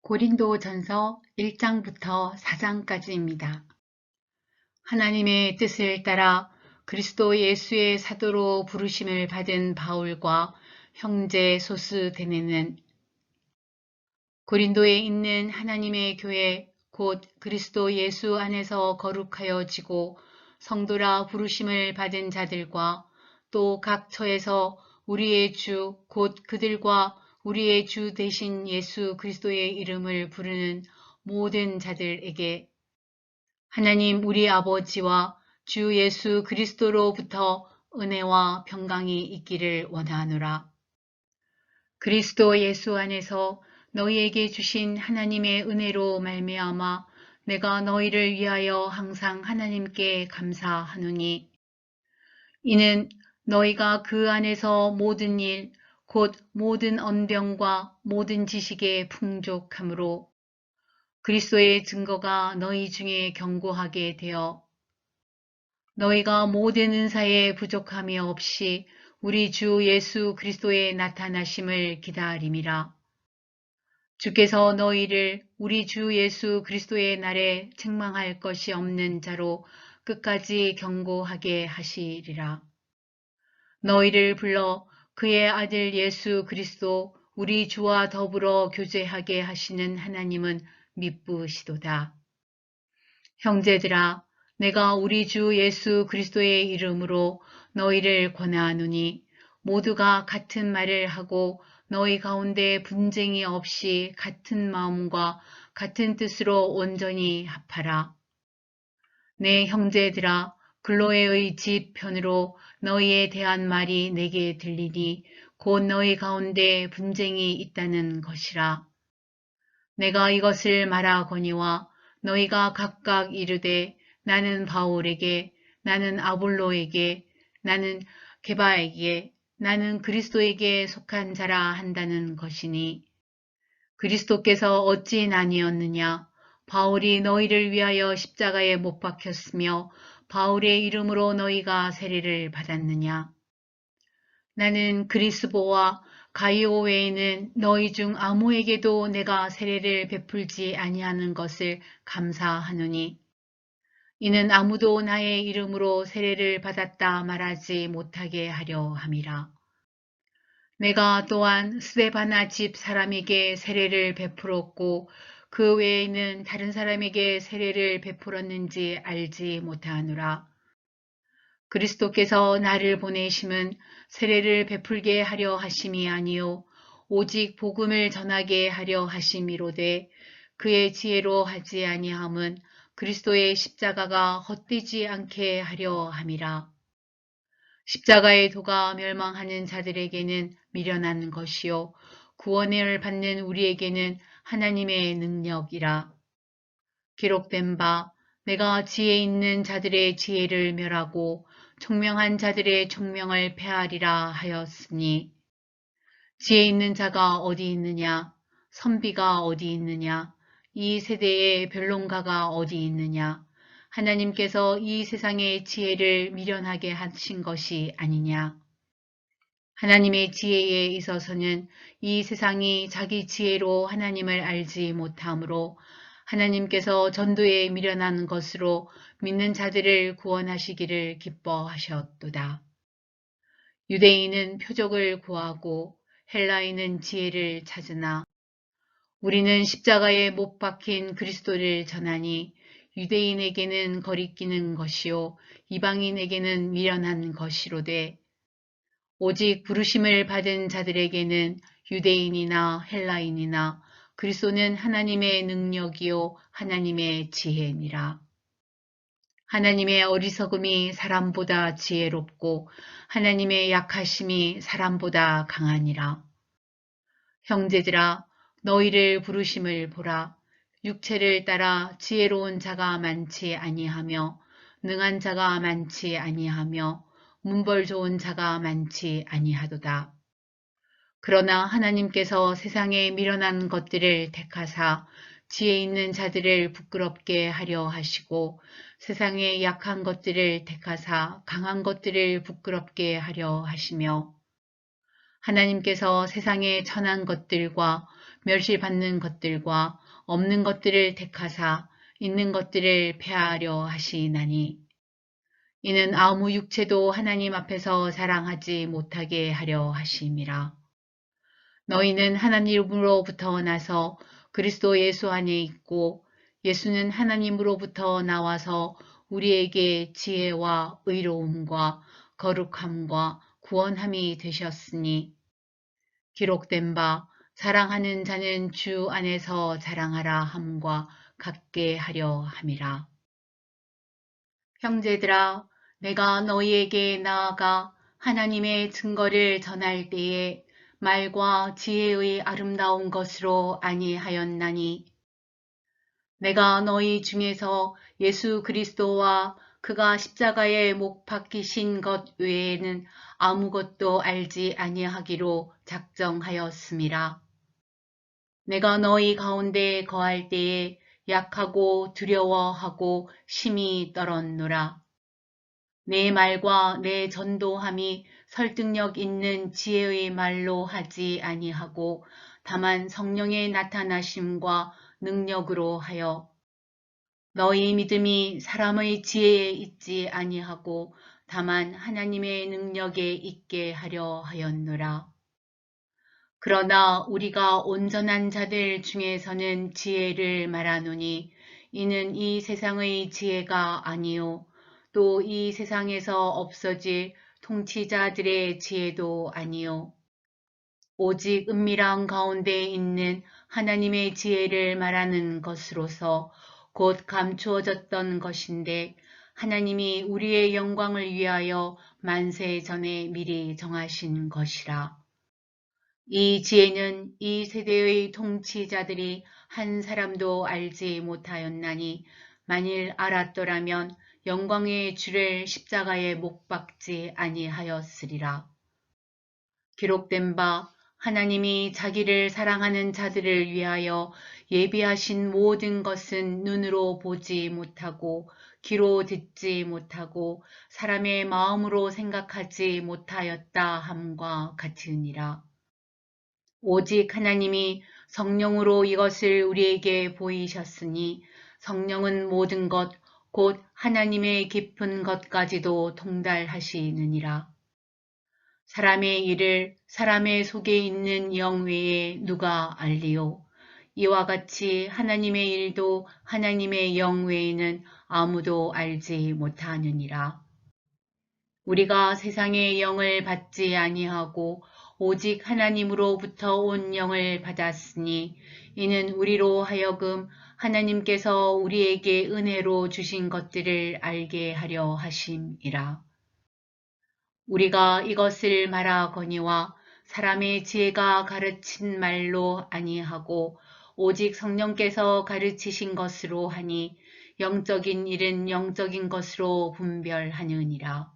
고린도전서 1장부터 4장까지입니다. 하나님의 뜻을 따라 그리스도 예수의 사도로 부르심을 받은 바울과 형제 소스데네는 고린도에 있는 하나님의 교회 곧 그리스도 예수 안에서 거룩하여지고 성도라 부르심을 받은 자들과 또 각 처에서 우리의 주 곧 그들과 우리의 주 대신 예수 그리스도의 이름을 부르는 모든 자들에게 하나님 우리 아버지와 주 예수 그리스도로부터 은혜와 평강이 있기를 원하노라. 그리스도 예수 안에서 너희에게 주신 하나님의 은혜로 말미암아 내가 너희를 위하여 항상 하나님께 감사하노니 이는 너희가 그 안에서 모든 일, 곧 모든 언병과 모든 지식에 풍족함으로 그리스도의 증거가 너희 중에 견고하게 되어 너희가 모든 은사에 부족함이 없이 우리 주 예수 그리스도의 나타나심을 기다림이라. 주께서 너희를 우리 주 예수 그리스도의 날에 책망할 것이 없는 자로 끝까지 경고하게 하시리라. 너희를 불러 그의 아들 예수 그리스도 우리 주와 더불어 교제하게 하시는 하나님은 미쁘시도다. 형제들아, 내가 우리 주 예수 그리스도의 이름으로 너희를 권하노니 모두가 같은 말을 하고 너희 가운데 분쟁이 없이 같은 마음과 같은 뜻으로 온전히 합하라. 내 형제들아, 글로에의 집 편으로 너희에 대한 말이 내게 들리니 곧 너희 가운데 분쟁이 있다는 것이라. 내가 이것을 말하거니와 너희가 각각 이르되 나는 바울에게, 나는 아볼로에게, 나는 게바에게, 나는 그리스도에게 속한 자라 한다는 것이니 그리스도께서 어찌 나뉘었느냐? 바울이 너희를 위하여 십자가에 못 박혔으며 바울의 이름으로 너희가 세례를 받았느냐? 나는 그리스보와 가이오 외에는 너희 중 아무에게도 내가 세례를 베풀지 아니하는 것을 감사하노니 이는 아무도 나의 이름으로 세례를 받았다 말하지 못하게 하려 함이라. 내가 또한 스데바나 집 사람에게 세례를 베풀었고 그 외에는 다른 사람에게 세례를 베풀었는지 알지 못하노라. 그리스도께서 나를 보내심은 세례를 베풀게 하려 하심이 아니요 오직 복음을 전하게 하려 하심이로되 그의 지혜로 하지 아니함은 그리스도의 십자가가 헛되지 않게 하려 함이라. 십자가의 도가 멸망하는 자들에게는 미련한 것이요 구원을 받는 우리에게는 하나님의 능력이라. 기록된 바 내가 지혜 있는 자들의 지혜를 멸하고 총명한 자들의 총명을 폐하리라 하였으니 지혜 있는 자가 어디 있느냐 선비가 어디 있느냐 이 세대의 변론가가 어디 있느냐 하나님께서 이 세상의 지혜를 미련하게 하신 것이 아니냐. 하나님의 지혜에 있어서는 이 세상이 자기 지혜로 하나님을 알지 못하므로 하나님께서 전도에 미련한 것으로 믿는 자들을 구원하시기를 기뻐하셨도다. 유대인은 표적을 구하고 헬라인은 지혜를 찾으나 우리는 십자가에 못 박힌 그리스도를 전하니 유대인에게는 거리끼는 것이요 이방인에게는 미련한 것이로되 오직 부르심을 받은 자들에게는 유대인이나 헬라인이나 그리스도는 하나님의 능력이요 하나님의 지혜니라. 하나님의 어리석음이 사람보다 지혜롭고 하나님의 약하심이 사람보다 강하니라. 형제들아 너희를 부르심을 보라. 육체를 따라 지혜로운 자가 많지 아니하며 능한 자가 많지 아니하며 문벌 좋은 자가 많지 아니하도다. 그러나 하나님께서 세상에 미련한 것들을 택하사 지혜 있는 자들을 부끄럽게 하려 하시고 세상에 약한 것들을 택하사 강한 것들을 부끄럽게 하려 하시며 하나님께서 세상에 천한 것들과 멸시받는 것들과 없는 것들을 택하사 있는 것들을 폐하려 하시나니 이는 아무 육체도 하나님 앞에서 자랑하지 못하게 하려 하심이라. 너희는 하나님으로부터 나서 그리스도 예수 안에 있고 예수는 하나님으로부터 나와서 우리에게 지혜와 의로움과 거룩함과 구원함이 되셨으니 기록된 바 자랑하는 자는 주 안에서 자랑하라 함과 같게 하려 함이라. 형제들아, 내가 너희에게 나아가 하나님의 증거를 전할 때에 말과 지혜의 아름다운 것으로 아니하였나니 내가 너희 중에서 예수 그리스도와 그가 십자가에 못 박히신 것 외에는 아무것도 알지 아니하기로 작정하였음이라. 내가 너희 가운데 거할 때에 약하고 두려워하고 심히 떨었노라. 내 말과 내 전도함이 설득력 있는 지혜의 말로 하지 아니하고 다만 성령의 나타나심과 능력으로 하여 너희 믿음이 사람의 지혜에 있지 아니하고 다만 하나님의 능력에 있게 하려 하였노라. 그러나 우리가 온전한 자들 중에서는 지혜를 말하노니 이는 이 세상의 지혜가 아니요 또 이 세상에서 없어질 통치자들의 지혜도 아니요 오직 은밀한 가운데 있는 하나님의 지혜를 말하는 것으로서 곧 감추어졌던 것인데 하나님이 우리의 영광을 위하여 만세 전에 미리 정하신 것이라. 이 지혜는 이 세대의 통치자들이 한 사람도 알지 못하였나니 만일 알았더라면 영광의 주를 십자가에 못 박지 아니하였으리라. 기록된 바 하나님이 자기를 사랑하는 자들을 위하여 예비하신 모든 것은 눈으로 보지 못하고 귀로 듣지 못하고 사람의 마음으로 생각하지 못하였다 함과 같으니라. 오직 하나님이 성령으로 이것을 우리에게 보이셨으니 성령은 모든 것, 곧 하나님의 깊은 것까지도 통달하시느니라. 사람의 일을 사람의 속에 있는 영 외에 누가 알리요? 이와 같이 하나님의 일도 하나님의 영 외에는 아무도 알지 못하느니라. 우리가 세상의 영을 받지 아니하고 오직 하나님으로부터 온 영을 받았으니 이는 우리로 하여금 하나님께서 우리에게 은혜로 주신 것들을 알게 하려 하심이라. 우리가 이것을 말하거니와 사람의 지혜가 가르친 말로 아니하고 오직 성령께서 가르치신 것으로 하니 영적인 일은 영적인 것으로 분별하느니라.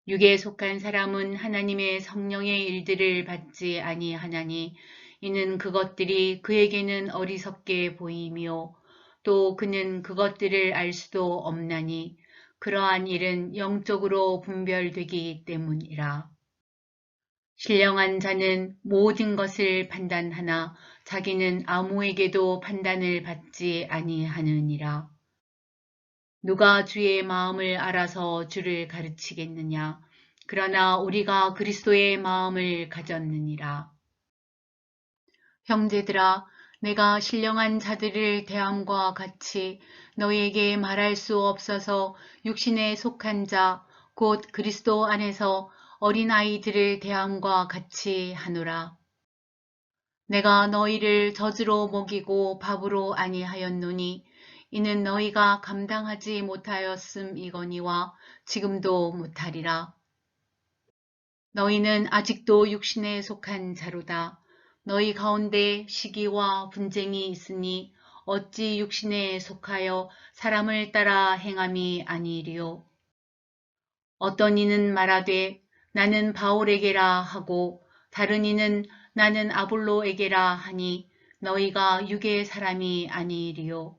육에 속한 사람은 하나님의 성령의 일들을 받지 아니하나니 이는 그것들이 그에게는 어리석게 보이며 또 그는 그것들을 알 수도 없나니 그러한 일은 영적으로 분별되기 때문이라. 신령한 자는 모든 것을 판단하나 자기는 아무에게도 판단을 받지 아니하느니라. 누가 주의 마음을 알아서 주를 가르치겠느냐? 그러나 우리가 그리스도의 마음을 가졌느니라. 형제들아, 내가 신령한 자들을 대함과 같이 너희에게 말할 수 없어서 육신에 속한 자, 곧 그리스도 안에서 어린아이들을 대함과 같이 하노라. 내가 너희를 젖으로 먹이고 밥으로 아니하였노니 이는 너희가 감당하지 못하였음이거니와 지금도 못하리라. 너희는 아직도 육신에 속한 자로다. 너희 가운데 시기와 분쟁이 있으니 어찌 육신에 속하여 사람을 따라 행함이 아니리요. 어떤 이는 말하되 나는 바울에게라 하고 다른 이는 나는 아볼로에게라 하니 너희가 육의 사람이 아니리요.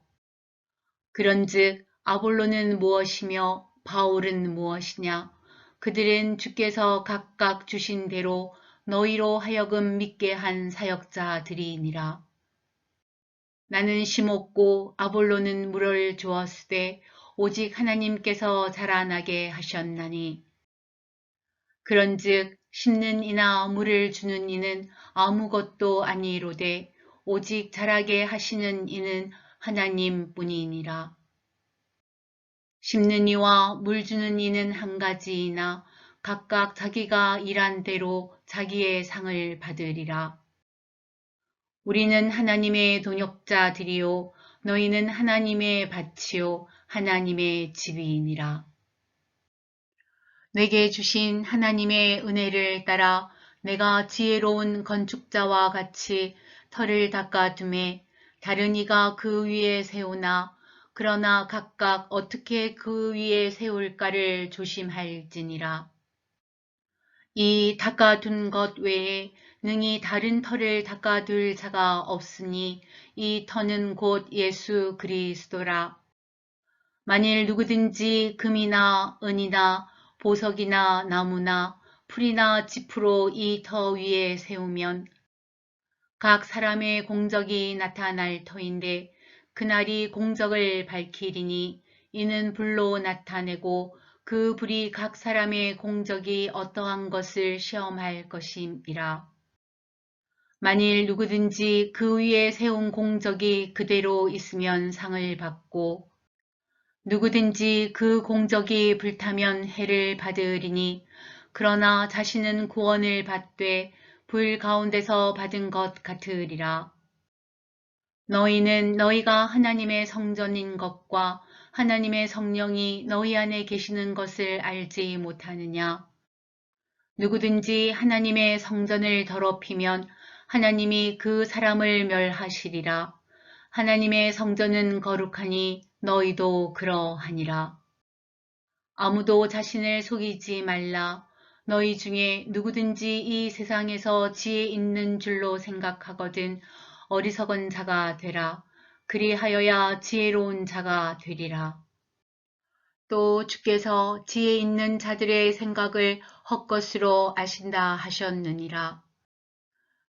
그런즉 아볼로는 무엇이며 바울은 무엇이냐? 그들은 주께서 각각 주신 대로 너희로 하여금 믿게 한 사역자들이니라. 나는 심었고 아볼로는 물을 주었으되 오직 하나님께서 자라나게 하셨나니 그런즉 심는 이나 물을 주는 이는 아무것도 아니로되 오직 자라게 하시는 이는 하나님뿐이니라. 심는 이와 물 주는 이는 한 가지이나 각각 자기가 일한 대로 자기의 상을 받으리라. 우리는 하나님의 동역자들이요 너희는 하나님의 밭이요 하나님의 집이니라. 내게 주신 하나님의 은혜를 따라 내가 지혜로운 건축자와 같이 터를 닦아두매 다른 이가 그 위에 세우나 그러나 각각 어떻게 그 위에 세울까를 조심할지니라. 이 닦아둔 것 외에 능히 다른 터를 닦아둘 자가 없으니 이 터는 곧 예수 그리스도라. 만일 누구든지 금이나 은이나 보석이나 나무나 풀이나 짚으로 이 터 위에 세우면 각 사람의 공적이 나타날 터인데 그날이 공적을 밝히리니 이는 불로 나타내고 그 불이 각 사람의 공적이 어떠한 것을 시험할 것임이라. 만일 누구든지 그 위에 세운 공적이 그대로 있으면 상을 받고 누구든지 그 공적이 불타면 해를 받으리니 그러나 자신은 구원을 받되 불 가운데서 받은 것 같으리라. 너희는 너희가 하나님의 성전인 것과 하나님의 성령이 너희 안에 계시는 것을 알지 못하느냐. 누구든지 하나님의 성전을 더럽히면 하나님이 그 사람을 멸하시리라. 하나님의 성전은 거룩하니 너희도 그러하니라. 아무도 자신을 속이지 말라. 너희 중에 누구든지 이 세상에서 지혜 있는 줄로 생각하거든 어리석은 자가 되라. 그리하여야 지혜로운 자가 되리라. 또 주께서 지혜 있는 자들의 생각을 헛것으로 아신다 하셨느니라.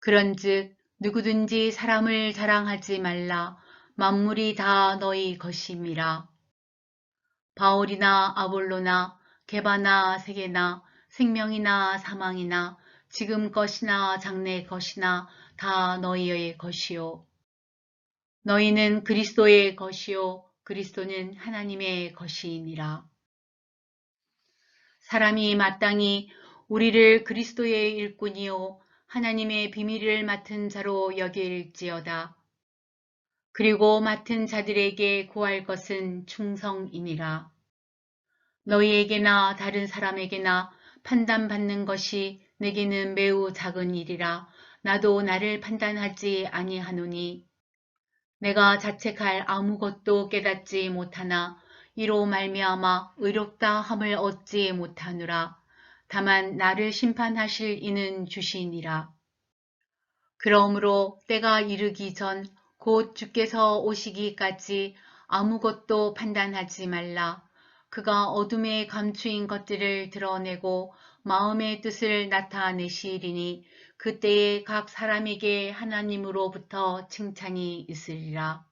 그런즉 누구든지 사람을 자랑하지 말라. 만물이 다 너희 것임이라. 바울이나 아볼로나 게바나 세게나 생명이나 사망이나 지금 것이나 장래 것이나 다 너희의 것이요. 너희는 그리스도의 것이요 그리스도는 하나님의 것이니라. 사람이 마땅히 우리를 그리스도의 일꾼이요 하나님의 비밀을 맡은 자로 여길지어다. 그리고 맡은 자들에게 구할 것은 충성이니라. 너희에게나 다른 사람에게나 판단받는 것이 내게는 매우 작은 일이라. 나도 나를 판단하지 아니하노니 내가 자책할 아무것도 깨닫지 못하나 이로 말미암아 의롭다 함을 얻지 못하노라. 다만 나를 심판하실 이는 주시니라. 그러므로 때가 이르기 전 곧 주께서 오시기까지 아무것도 판단하지 말라. 그가 어둠에 감추인 것들을 드러내고 마음의 뜻을 나타내시리니 그때에 각 사람에게 하나님으로부터 칭찬이 있으리라.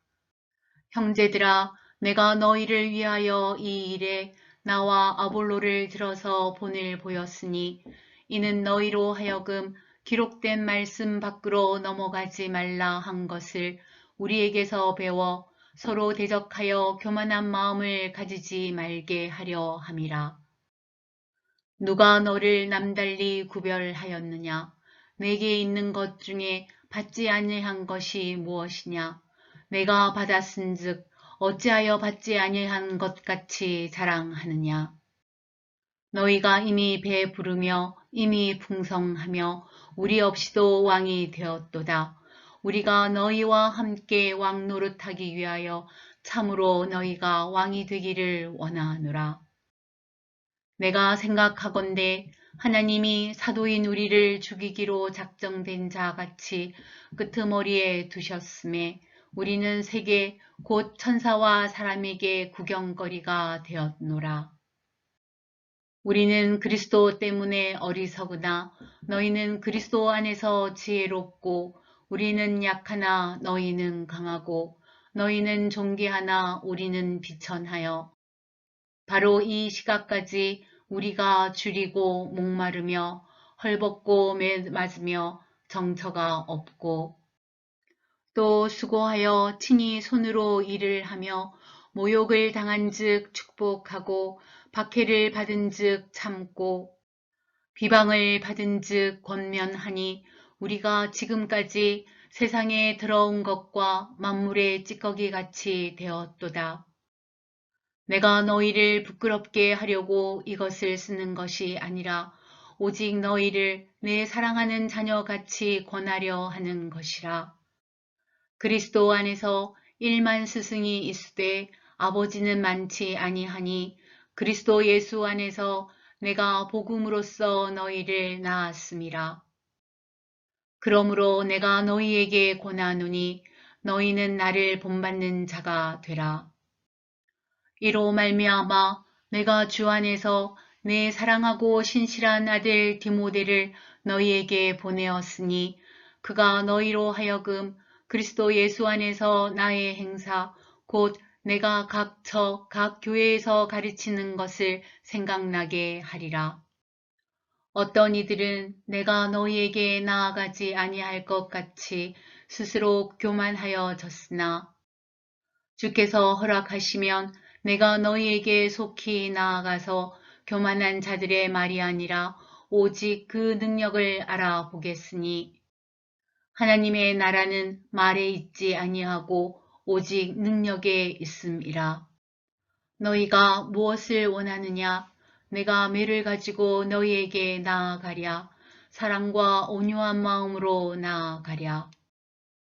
형제들아, 내가 너희를 위하여 이 일에 나와 아볼로를 들어서 본을 보였으니 이는 너희로 하여금 기록된 말씀 밖으로 넘어가지 말라 한 것을 우리에게서 배워 서로 대적하여 교만한 마음을 가지지 말게 하려 함이라. 누가 너를 남달리 구별하였느냐? 내게 있는 것 중에 받지 아니한 것이 무엇이냐? 내가 받았은즉 어찌하여 받지 아니한 것 같이 자랑하느냐? 너희가 이미 배부르며 이미 풍성하며 우리 없이도 왕이 되었도다. 우리가 너희와 함께 왕 노릇하기 위하여 참으로 너희가 왕이 되기를 원하노라. 내가 생각하건대 하나님이 사도인 우리를 죽이기로 작정된 자 같이 끄트머리에 두셨음에 우리는 세계 곧 천사와 사람에게 구경거리가 되었노라. 우리는 그리스도 때문에 어리석으나 너희는 그리스도 안에서 지혜롭고 우리는 약하나 너희는 강하고 너희는 존귀하나 우리는 비천하여 바로 이 시각까지 우리가 줄이고 목마르며 헐벗고 맞으며 정처가 없고 또 수고하여 친히 손으로 일을 하며 모욕을 당한즉 축복하고 박해를 받은즉 참고 비방을 받은즉 권면하니 우리가 지금까지 세상에 들어온 것과 만물의 찌꺼기 같이 되었도다. 내가 너희를 부끄럽게 하려고 이것을 쓰는 것이 아니라 오직 너희를 내 사랑하는 자녀같이 권하려 하는 것이라. 그리스도 안에서 1만 스승이 있으되 아버지는 많지 아니하니 그리스도 예수 안에서 내가 복음으로써 너희를 낳았음이라. 그러므로 내가 너희에게 권하노니 너희는 나를 본받는 자가 되라. 이로 말미암아 내가 주 안에서 내 사랑하고 신실한 아들 디모데를 너희에게 보내었으니 그가 너희로 하여금 그리스도 예수 안에서 나의 행사 곧 내가 각 교회에서 가르치는 것을 생각나게 하리라. 어떤 이들은 내가 너희에게 나아가지 아니할 것 같이 스스로 교만하여졌으나 주께서 허락하시면 내가 너희에게 속히 나아가서 교만한 자들의 말이 아니라 오직 그 능력을 알아보겠으니 하나님의 나라는 말에 있지 아니하고 오직 능력에 있음이라. 너희가 무엇을 원하느냐? 내가 매를 가지고 너희에게 나아가랴. 사랑과 온유한 마음으로 나아가랴.